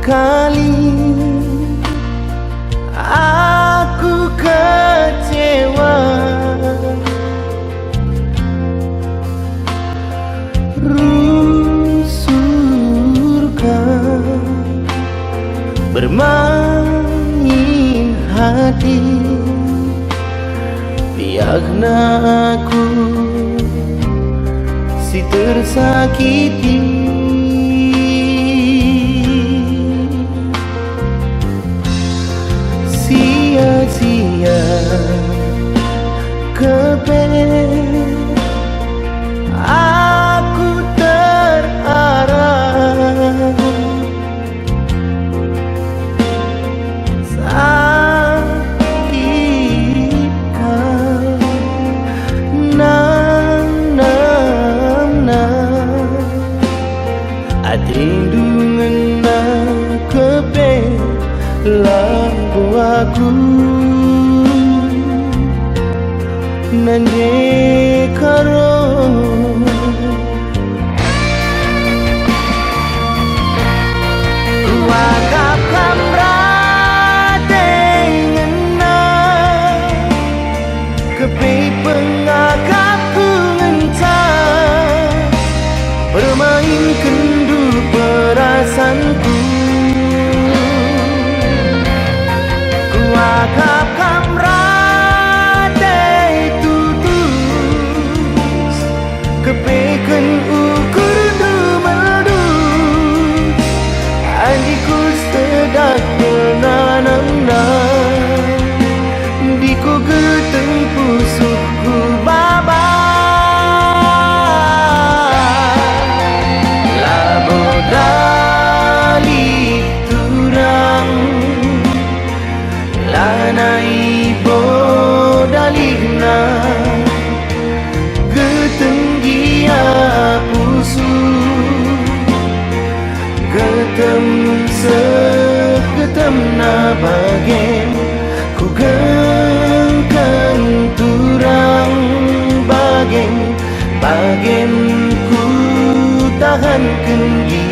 kali aku kecewa, surga bermain hati, biarlah aku si tersakiti. Sia-sia kepet aku terarah sakit kau rindu ngena kepet lagu aku nande karo wakap kamrate ngena kepet pengakapku ngentah bermain kendu perasaanku. Kuakap kamrate tutus kepeken ukur dumadus andiku sedak menanam diku geteng pusukku baba labodali turang lanai bodalina getenggia pusu getem segetem na bagen ku gengken turang bagen bagen ku tahan kendi